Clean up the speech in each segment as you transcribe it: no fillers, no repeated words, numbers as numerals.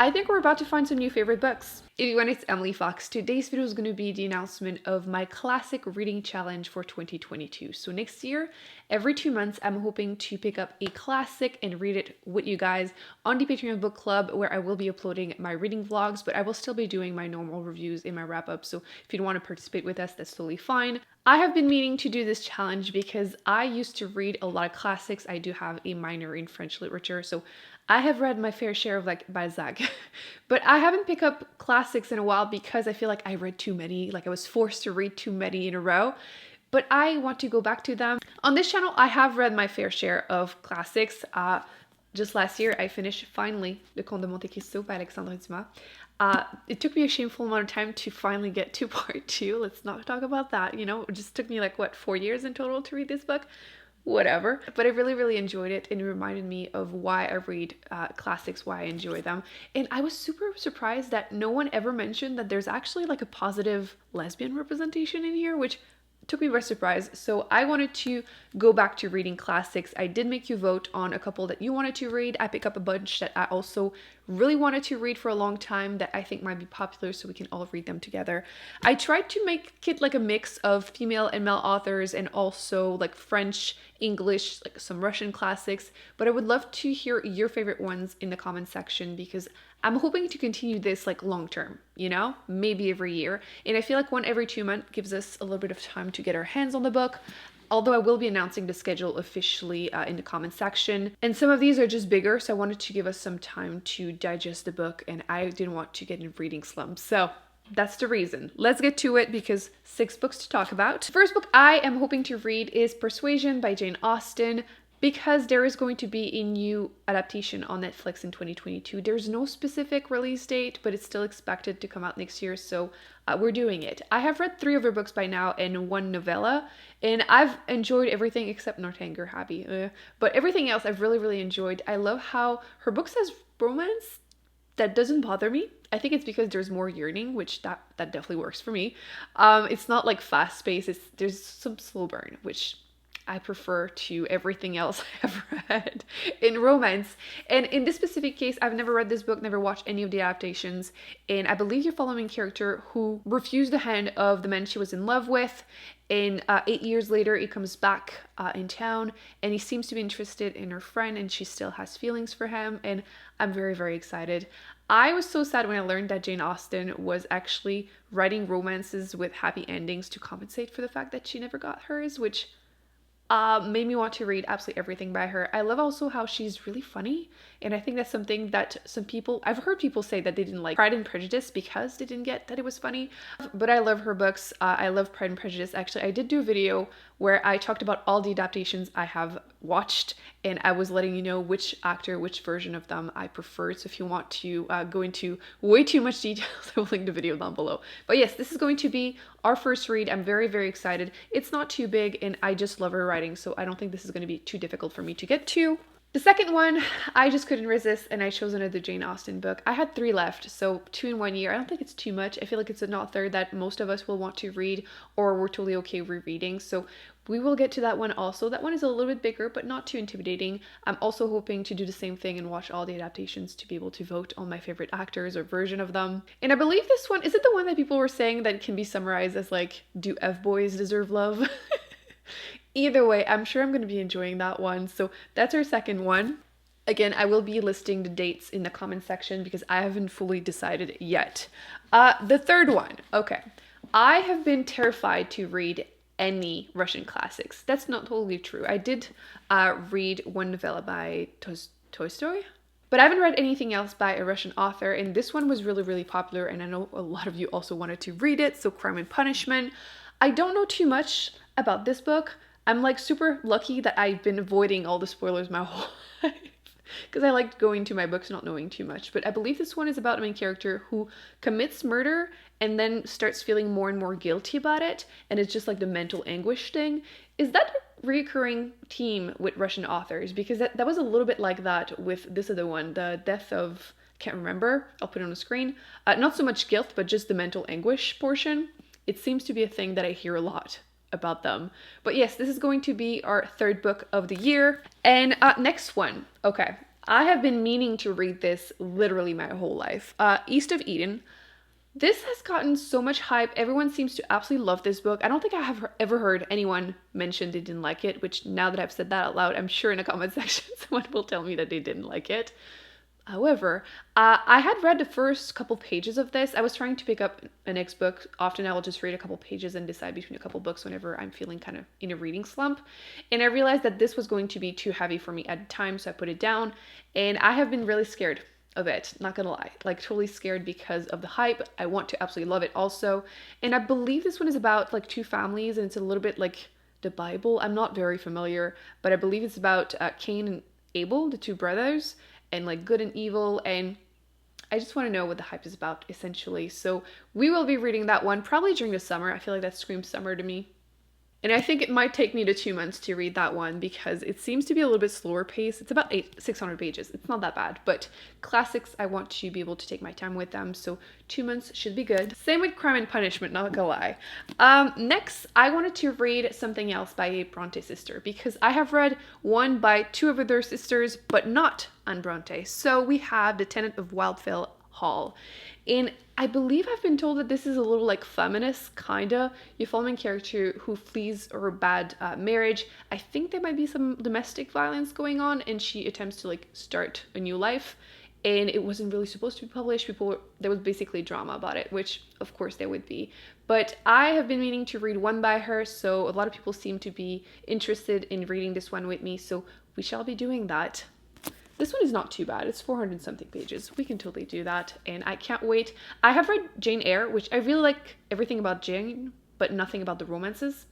I think we're about to find some new favorite books. Everyone, it's Emily Fox. Today's video is going to be the announcement of my classic reading challenge for 2022. So next year, every 2 months, I'm hoping to pick up a classic and read it with you guys on the Patreon book club, where I will be uploading my reading vlogs, but I will still be doing my normal reviews in my wrap-up. So if you don't want to participate with us, that's totally fine. I have been meaning to do this challenge because I used to read a lot of classics. I do have a minor in French literature, so I have read my fair share of like Balzac, but I haven't picked up classics in a while because I feel like I read too many, like I was forced to read too many in a row, but I want to go back to them. On this channel, I have read my fair share of classics. Just last year, I finished finally Le Comte de Monte Cristo by Alexandre Dumas. It took me a shameful amount of time to finally get to part 2. Let's not talk about that, you know, it just took me like, what, 4 years in total to read this book? Whatever. But I really enjoyed it, and it reminded me of why I read classics, why I enjoy them. And I was super surprised that no one ever mentioned that there's actually like a positive lesbian representation in here, which took me by surprise. So I wanted to go back to reading classics. I did make you vote on a couple that you wanted to read. I picked up a bunch that I also really wanted to read for a long time that I think might be popular, so we can all read them together. I tried to make it like a mix of female and male authors, and also like French, English, like some Russian classics, but I would love to hear your favorite ones in the comment section, because I'm hoping to continue this like long term, you know, maybe every year. And I feel like one every 2 months gives us a little bit of time to get our hands on the book. Although I will be announcing the schedule officially in the comment section. And some of these are just bigger, so I wanted to give us some time to digest the book, and I didn't want to get in reading slumps. So that's the reason. Let's get to it, because 6 books to talk about. The first book I am hoping to read is Persuasion by Jane Austen, because there is going to be a new adaptation on Netflix in 2022. There's no specific release date, but it's still expected to come out next year, so we're doing it. I have read 3 of her books by now and 1 novella, and I've enjoyed everything except Northanger Abbey. But everything else I've really enjoyed. I love how her books has romance that doesn't bother me. I think it's because there's more yearning, which that definitely works for me. It's not like fast-paced, there's some slow burn, which I prefer to everything else I've read in romance. And in this specific case, I've never read this book, never watched any of the adaptations, and I believe you're following a character who refused the hand of the man she was in love with, and 8 years later he comes back in town, and he seems to be interested in her friend, and she still has feelings for him, and I'm very excited. I was so sad when I learned that Jane Austen was actually writing romances with happy endings to compensate for the fact that she never got hers, which made me want to read absolutely everything by her. I love also how she's really funny, and I think that's something that some people, I've heard people say that they didn't like Pride and Prejudice because they didn't get that it was funny, but I love her books. I love Pride and Prejudice. Actually, I did do a video where I talked about all the adaptations I have watched, and I was letting you know which actor, which version of them I preferred. So if you want to go into way too much details, I will link the video down below. But yes, this is going to be our first read. I'm very excited. It's not too big, and I just love her writing, so I don't think this is going to be too difficult for me to get to. The second one, I just couldn't resist, and I chose another Jane Austen book. I had 3 left, so 2 in 1 year. I don't think it's too much. I feel like it's an author that most of us will want to read, or we're totally okay rereading, so we will get to that one also. That one is a little bit bigger, but not too intimidating. I'm also hoping to do the same thing and watch all the adaptations to be able to vote on my favorite actors or version of them. And I believe this one, is it the one that people were saying that can be summarized as like, do F-boys deserve love? Either way, I'm sure I'm going to be enjoying that one. So that's our second one. Again, I will be listing the dates in the comment section because I haven't fully decided yet. The third one, okay. I have been terrified to read any Russian classics. That's not totally true. I did read 1 novella by Tolstoy, but I haven't read anything else by a Russian author, and this one was really popular, and I know a lot of you also wanted to read it, so Crime and Punishment. I don't know too much about this book. I'm like super lucky that I've been avoiding all the spoilers my whole life, because I liked going to my books not knowing too much. But I believe this one is about a main character who commits murder and then starts feeling more and more guilty about it, and it's just like the mental anguish thing. Is that a recurring theme with Russian authors? Because that was a little bit like that with this other one, the death of, can't remember, I'll put it on the screen. Not so much guilt, but just the mental anguish portion. It seems to be a thing that I hear a lot about them. But yes, this is going to be our 3rd book of the year. And next one, okay, I have been meaning to read this literally my whole life. East of Eden. This has gotten so much hype. Everyone seems to absolutely love this book. I don't think I have ever heard anyone mention they didn't like it, which now that I've said that out loud, I'm sure in a comment section someone will tell me that they didn't like it. However, I had read the first couple pages of this. I was trying to pick up a next book. Often I will just read a couple pages and decide between a couple books whenever I'm feeling kind of in a reading slump. And I realized that this was going to be too heavy for me at the time, so I put it down. And I have been really scared of it, not gonna lie. Like totally scared because of the hype. I want to absolutely love it also. And I believe this one is about like two families, and it's a little bit like the Bible. I'm not very familiar, but I believe it's about Cain and Abel, the two brothers, and like good and evil, and I just want to know what the hype is about essentially. So we will be reading that one probably during the summer. I feel like that screams summer to me. And I think it might take me to 2 months to read that one because it seems to be a little bit slower pace. It's about 600 pages. It's not that bad, but classics, I want to be able to take my time with them. So 2 months should be good. Same with Crime and Punishment, not gonna lie. Next, I wanted to read something else by a Bronte sister because I have read one by two of their sisters, but not Anne Bronte. So we have The Tenant of Wildfell Hall. And I believe I've been told that this is a little like feminist, kinda. You follow a character who flees her bad marriage. I think there might be some domestic violence going on, and she attempts to like start a new life. And it wasn't really supposed to be published. There was basically drama about it, which of course there would be. But I have been meaning to read one by her, so a lot of people seem to be interested in reading this one with me. So we shall be doing that. This one is not too bad. It's 400 something pages. We can totally do that, and I can't wait. I have read Jane Eyre, which I really like everything about Jane, but nothing about the romances.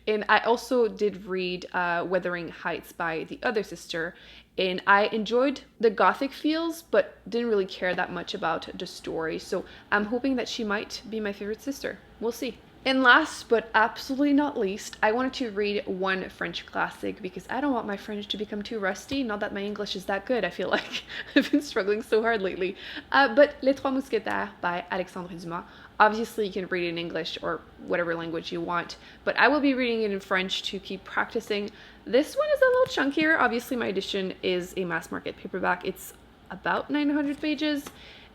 And I also did read Wuthering Heights by the other sister, and I enjoyed the gothic feels, but didn't really care that much about the story. So I'm hoping that she might be my favorite sister. We'll see. And last but absolutely not least, I wanted to read one French classic because I don't want my French to become too rusty. Not that my English is that good, I feel like. I've been struggling so hard lately. But Les Trois Mousquetaires by Alexandre Dumas. Obviously, you can read it in English or whatever language you want, but I will be reading it in French to keep practicing. This one is a little chunkier. Obviously, my edition is a mass market paperback. It's about 900 pages.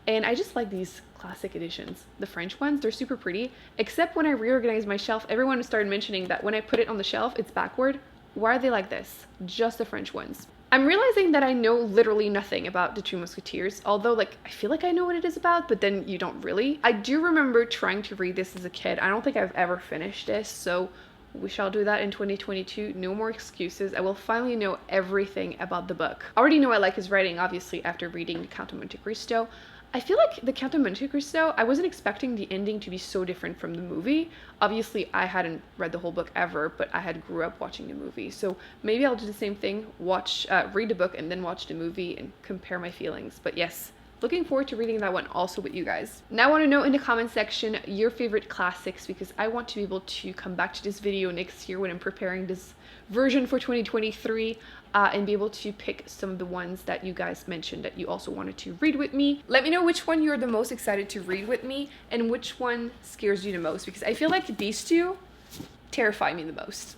And I just like these classic editions. The French ones, they're super pretty. Except when I reorganized my shelf, everyone started mentioning that when I put it on the shelf, it's backward. Why are they like this? Just the French ones. I'm realizing that I know literally nothing about the Two Musketeers, although like I feel like I know what it is about, but then you don't really. I do remember trying to read this as a kid. I don't think I've ever finished this, so we shall do that in 2022. No more excuses. I will finally know everything about the book. I already know I like his writing, obviously, after reading The Count of Monte Cristo. I feel like The Count of Monte Cristo, I wasn't expecting the ending to be so different from the movie. Obviously, I hadn't read the whole book ever, but I had grew up watching the movie. So maybe I'll do the same thing, read the book and then watch the movie and compare my feelings. But yes, looking forward to reading that one also with you guys. Now I want to know in the comment section your favorite classics because I want to be able to come back to this video next year when I'm preparing this version for 2023 and be able to pick some of the ones that you guys mentioned that you also wanted to read with me. Let me know which one you're the most excited to read with me and which one scares you the most because I feel like these two terrify me the most.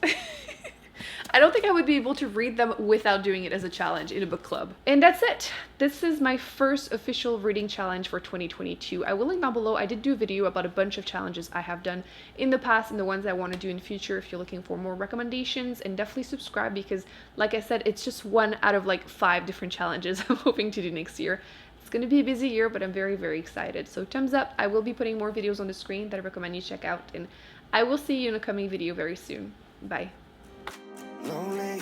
I don't think I would be able to read them without doing it as a challenge in a book club. And that's it. This is my first official reading challenge for 2022. I will link down below. I did do a video about a bunch of challenges I have done in the past and the ones I want to do in the future if you're looking for more recommendations, and definitely subscribe because like I said, it's just one out of like 5 different challenges I'm hoping to do next year. It's going to be a busy year, but I'm very, very excited. So thumbs up. I will be putting more videos on the screen that I recommend you check out, and I will see you in a coming video very soon. Bye. Lonely,